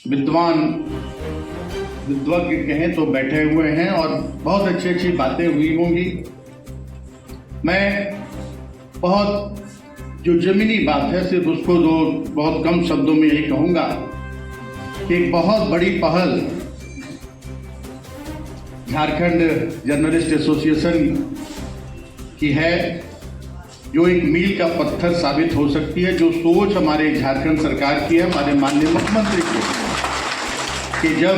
विद्वान विद्वज्ञ कहें तो बैठे हुए हैं और बहुत अच्छी अच्छी बातें हुई होंगी। मैं बहुत जो जमीनी बात है सिर्फ उसको बहुत कम शब्दों में यही कहूँगा कि एक बहुत बड़ी पहल झारखंड जर्नलिस्ट एसोसिएशन की है, जो एक मील का पत्थर साबित हो सकती है। जो सोच हमारे झारखंड सरकार की है, हमारे माननीय मुख्यमंत्री की, कि जब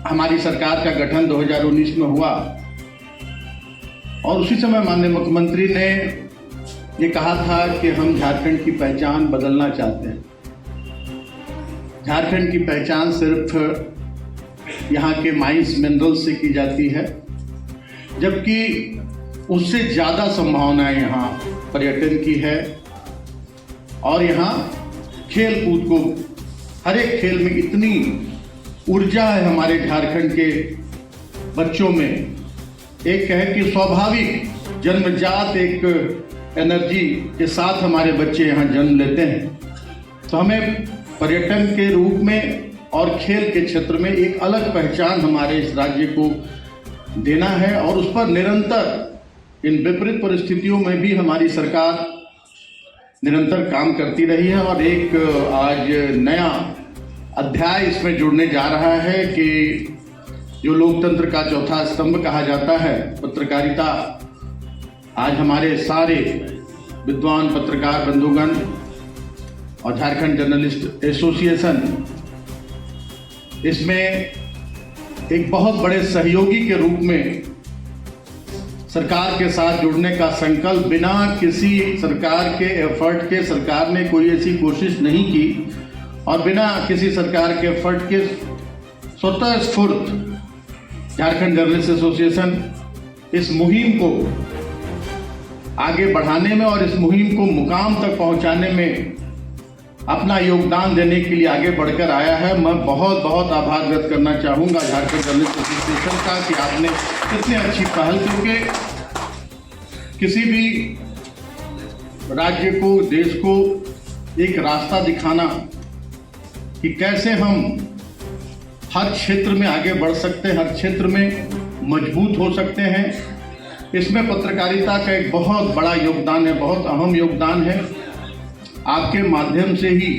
हमारी सरकार का गठन 2019 में हुआ और उसी समय माननीय मुख्यमंत्री ने ये कहा था कि हम झारखंड की पहचान बदलना चाहते हैं। झारखंड की पहचान सिर्फ यहाँ के माइंस मिनरल्स से की जाती है, जबकि उससे ज़्यादा संभावनाएं यहाँ पर्यटन की है। और यहाँ खेल कूद को, हर एक खेल में इतनी ऊर्जा है हमारे झारखंड के बच्चों में। एक कहे कि स्वाभाविक जन्मजात एक एनर्जी के साथ हमारे बच्चे यहाँ जन्म लेते हैं। तो हमें पर्यटन के रूप में और खेल के क्षेत्र में एक अलग पहचान हमारे इस राज्य को देना है और उस पर निरंतर इन विपरीत परिस्थितियों में भी हमारी सरकार निरंतर काम करती रही है। और एक आज नया अध्याय इसमें जुड़ने जा रहा है कि जो लोकतंत्र का चौथा स्तंभ कहा जाता है, पत्रकारिता, आज हमारे सारे विद्वान पत्रकार बंधुगण और झारखंड जर्नलिस्ट एसोसिएशन इसमें एक बहुत बड़े सहयोगी के रूप में सरकार के साथ जुड़ने का संकल्प, बिना किसी सरकार के एफर्ट के, सरकार ने कोई ऐसी कोशिश नहीं की और बिना किसी सरकार के एफर्ट के स्वतः स्फूर्त झारखंड जर्नलिस्ट एसोसिएशन इस मुहिम को आगे बढ़ाने में और इस मुहिम को मुकाम तक पहुंचाने में अपना योगदान देने के लिए आगे बढ़कर आया है। मैं बहुत बहुत आभार व्यक्त करना चाहूँगा झारखंड जर्नलिस्ट एसोसिएशन का कि आपने इतनी अच्छी पहल, क्योंकि किसी भी राज्य को, देश को एक रास्ता दिखाना कि कैसे हम हर क्षेत्र में आगे बढ़ सकते हैं, हर क्षेत्र में मजबूत हो सकते हैं, इसमें पत्रकारिता का एक बहुत बड़ा योगदान है, बहुत अहम योगदान है। आपके माध्यम से ही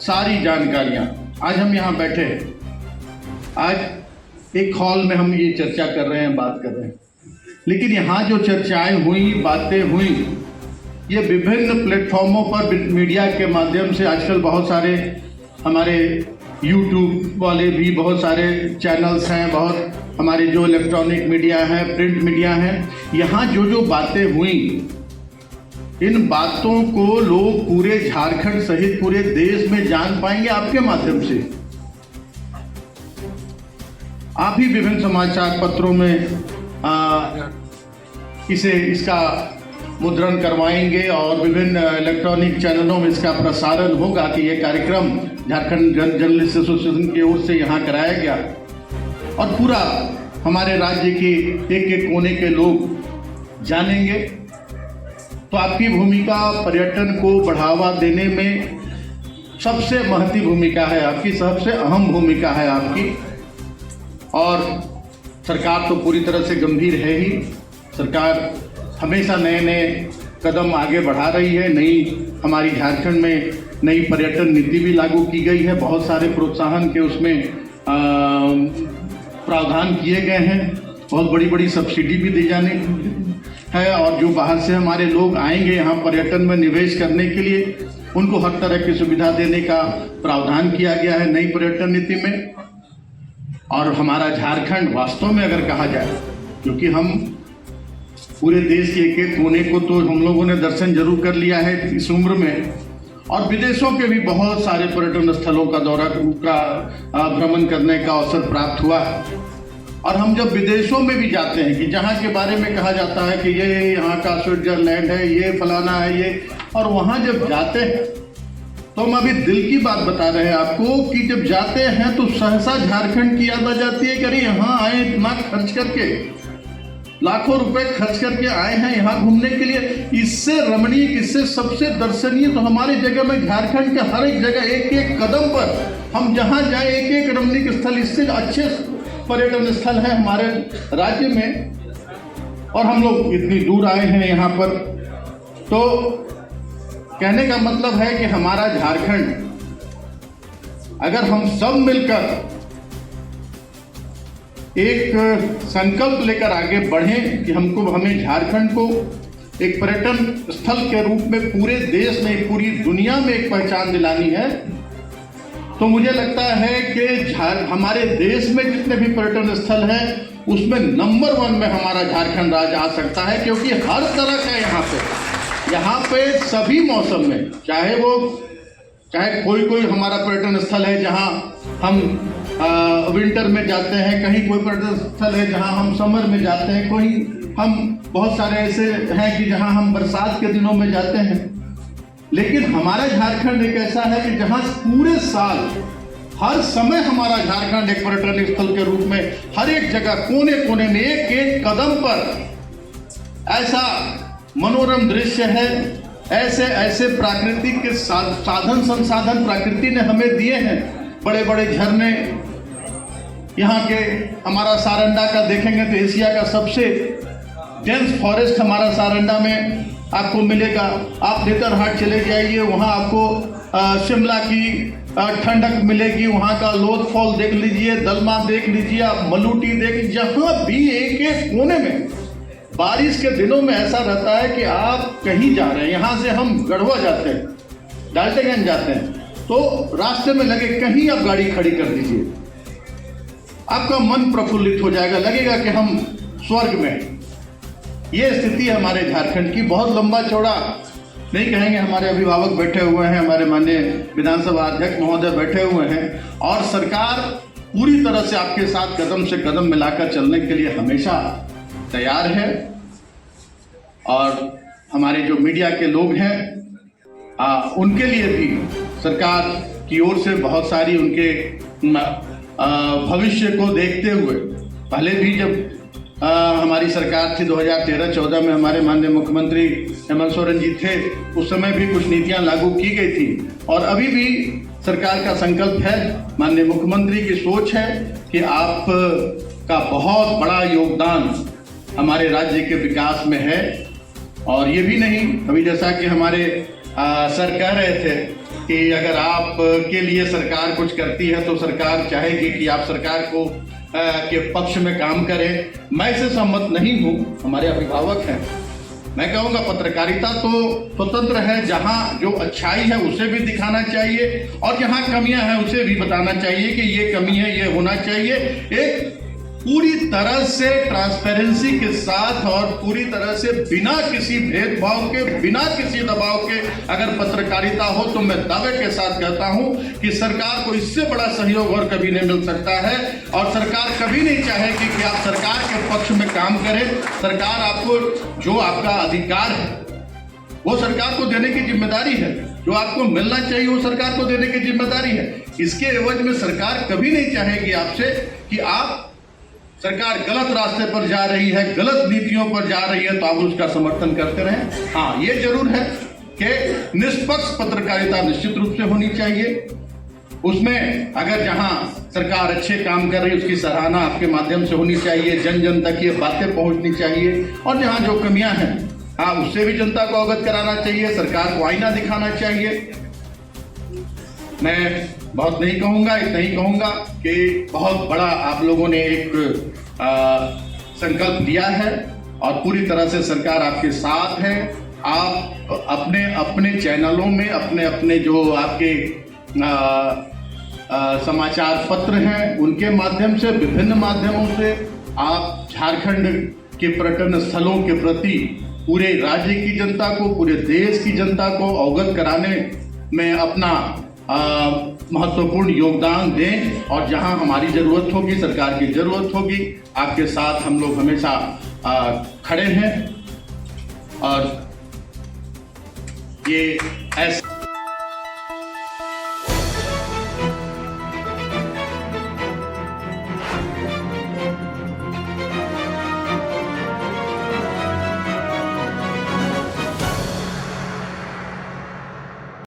सारी जानकारियाँ, आज हम यहाँ बैठे हैं, आज एक हॉल में हम ये चर्चा कर रहे हैं, बात कर रहे हैं, लेकिन यहाँ जो चर्चाएं हुई, बातें हुई, ये विभिन्न प्लेटफॉर्मों पर मीडिया के माध्यम से, आजकल बहुत सारे हमारे यूट्यूब वाले भी बहुत सारे चैनल्स हैं, बहुत हमारे जो इलेक्ट्रॉनिक मीडिया है, प्रिंट मीडिया है, यहाँ जो बातें हुई, इन बातों को लोग पूरे झारखंड सहित पूरे देश में जान पाएंगे आपके माध्यम से। आप ही विभिन्न समाचार पत्रों में इसका मुद्रण करवाएंगे और विभिन्न इलेक्ट्रॉनिक चैनलों में इसका प्रसारण होगा कि ये कार्यक्रम झारखंड जर्नलिस्ट एसोसिएशन की ओर से यहाँ कराया गया और पूरा हमारे राज्य के एक एक कोने के लोग जानेंगे। तो आपकी भूमिका पर्यटन को बढ़ावा देने में सबसे महत्वपूर्ण भूमिका है, आपकी सबसे अहम भूमिका है आपकी। और सरकार तो पूरी तरह से गंभीर है ही, सरकार हमेशा नए नए कदम आगे बढ़ा रही है। हमारी झारखंड में नई पर्यटन नीति भी लागू की गई है, बहुत सारे प्रोत्साहन के उसमें प्रावधान किए गए हैं, बहुत बड़ी बड़ी सब्सिडी भी दी जाने है। और जो बाहर से हमारे लोग आएंगे यहाँ पर्यटन में निवेश करने के लिए, उनको हर तरह की सुविधा देने का प्रावधान किया गया है नई पर्यटन नीति में। और हमारा झारखंड वास्तव में अगर कहा जाए, क्योंकि हम पूरे देश के एक एक कोने को तो हम लोगों ने दर्शन जरूर कर लिया है इस उम्र में, और विदेशों के भी बहुत सारे पर्यटन स्थलों का दौरा का भ्रमण करने का अवसर प्राप्त हुआ है। और हम जब विदेशों में भी जाते हैं कि जहाँ के बारे में कहा जाता है कि ये यहाँ का स्विट्जरलैंड है, ये फलाना है, ये, और वहाँ जब जाते हैं तो हम अभी दिल की बात बता रहे हैं आपको कि जब जाते हैं तो सहसा झारखंड की याद आ जाती है कि अरे यहाँ आए इतना खर्च करके लाखों रुपए खर्च करके आए हैं यहाँ घूमने के लिए। इससे रमणीय, इससे सबसे दर्शनीय तो हमारी जगह में झारखंड के हर एक जगह, एक एक कदम पर हम जहाँ जाए, एक एक रमणीय स्थल, इससे अच्छे पर्यटन स्थल है हमारे राज्य में। और हम लोग इतनी दूर आए हैं यहाँ पर, तो कहने का मतलब है कि हमारा झारखंड, अगर हम सब मिलकर एक संकल्प लेकर आगे बढ़ें कि हमें झारखंड को एक पर्यटन स्थल के रूप में पूरे देश में, पूरी दुनिया में एक पहचान दिलानी है, तो मुझे लगता है कि हमारे देश में जितने भी पर्यटन स्थल हैं उसमें नंबर 1 में हमारा झारखंड राज्य आ सकता है। क्योंकि हर तरह का यहाँ पे सभी मौसम में, चाहे कोई हमारा पर्यटन स्थल है जहाँ हम विंटर में जाते हैं, कहीं कोई पर्यटन स्थल है जहाँ हम समर में जाते हैं, कोई हम बहुत सारे ऐसे हैं कि जहाँ हम बरसात के दिनों में जाते हैं। लेकिन हमारा झारखंड एक ऐसा है कि जहाँ पूरे साल, हर समय हमारा झारखंड एक पर्यटन स्थल के रूप में हर एक जगह, कोने कोने में, एक एक कदम पर ऐसा मनोरम दृश्य है। ऐसे प्राकृतिक के साधन संसाधन प्रकृति ने हमें दिए हैं। बड़े बड़े झरने, यहाँ के हमारा सारंडा का देखेंगे तो एशिया का सबसे डेंस फॉरेस्ट हमारा सारंडा में आपको मिलेगा। आप नेतरहाट चले जाइए, वहाँ आपको शिमला की ठंडक मिलेगी, वहाँ का लोथ फॉल देख लीजिए, दलमा देख लीजिए, आप मलूटी देख लीजिए। जहाँ भी एक एक कोने में, बारिश के दिनों में ऐसा रहता है कि आप कहीं जा रहे हैं, यहाँ से हम गढ़वा जाते हैं, डाल्टनगंज जाते हैं, तो रास्ते में लगे कहीं आप गाड़ी खड़ी कर दीजिए, आपका मन प्रफुल्लित हो जाएगा, लगेगा कि हम स्वर्ग में हैं। ये स्थिति है हमारे झारखंड की। बहुत लंबा चौड़ा नहीं कहेंगे, हमारे अभिभावक बैठे हुए हैं, हमारे माननीय विधानसभा अध्यक्ष महोदय बैठे हुए हैं, और सरकार पूरी तरह से आपके साथ कदम से कदम मिलाकर चलने के लिए हमेशा तैयार है। और हमारे जो मीडिया के लोग हैं उनके लिए भी सरकार की ओर से बहुत सारी, उनके भविष्य को देखते हुए, पहले भी जब हमारी सरकार थी 2013-14 में, हमारे माननीय मुख्यमंत्री हेमंत सोरेन जी थे, उस समय भी कुछ नीतियां लागू की गई थी। और अभी भी सरकार का संकल्प है, माननीय मुख्यमंत्री की सोच है कि आप का बहुत बड़ा योगदान हमारे राज्य के विकास में है। और ये भी नहीं, अभी जैसा कि हमारे सर कह रहे थे कि अगर आप के लिए सरकार कुछ करती है तो सरकार चाहेगी कि आप सरकार को के पक्ष में काम करें। मैं इससे सहमत नहीं हूँ, हमारे अभिभावक हैं। मैं कहूँगा पत्रकारिता तो स्वतंत्र है, जहाँ जो अच्छाई है उसे भी दिखाना चाहिए और जहाँ कमियां हैं उसे भी बताना चाहिए कि ये कमी है, ये होना चाहिए। एक पूरी तरह से ट्रांसपेरेंसी के साथ और पूरी तरह से बिना किसी भेदभाव के, बिना किसी दबाव के अगर पत्रकारिता हो तो मैं दावे के साथ कहता हूं कि सरकार को इससे बड़ा सहयोग और कभी नहीं मिल सकता है। और सरकार कभी नहीं चाहेगी कि आप सरकार के पक्ष में काम करें। सरकार आपको जो आपका अधिकार है वो सरकार को देने की जिम्मेदारी है, जो आपको मिलना चाहिए वो सरकार को देने की जिम्मेदारी है। इसके एवज में सरकार कभी नहीं चाहेगी आपसे कि आप, सरकार गलत रास्ते पर जा रही है, गलत नीतियों पर जा रही है तो आप उसका समर्थन करते रहें। हाँ, ये जरूर है कि निष्पक्ष पत्रकारिता निश्चित रूप से होनी चाहिए। उसमें अगर जहां सरकार अच्छे काम कर रही है उसकी सराहना आपके माध्यम से होनी चाहिए, जन जन तक ये बातें पहुंचनी चाहिए। और जहां जो कमियां हैं हाँ, उससे भी जनता को अवगत कराना चाहिए, सरकार को आईना दिखाना चाहिए। मैं बहुत नहीं कहूँगा, इतना ही कहूँगा कि बहुत बड़ा आप लोगों ने एक संकल्प दिया है और पूरी तरह से सरकार आपके साथ है। आप अपने अपने चैनलों में, अपने अपने जो आपके समाचार पत्र हैं उनके माध्यम से, विभिन्न माध्यमों से आप झारखंड के पर्यटन स्थलों के प्रति पूरे राज्य की जनता को, पूरे देश की जनता को अवगत कराने में अपना महत्वपूर्ण योगदान दें। और जहां हमारी जरूरत होगी, सरकार की जरूरत होगी, आपके साथ हम लोग हमेशा खड़े हैं। और ये ऐसा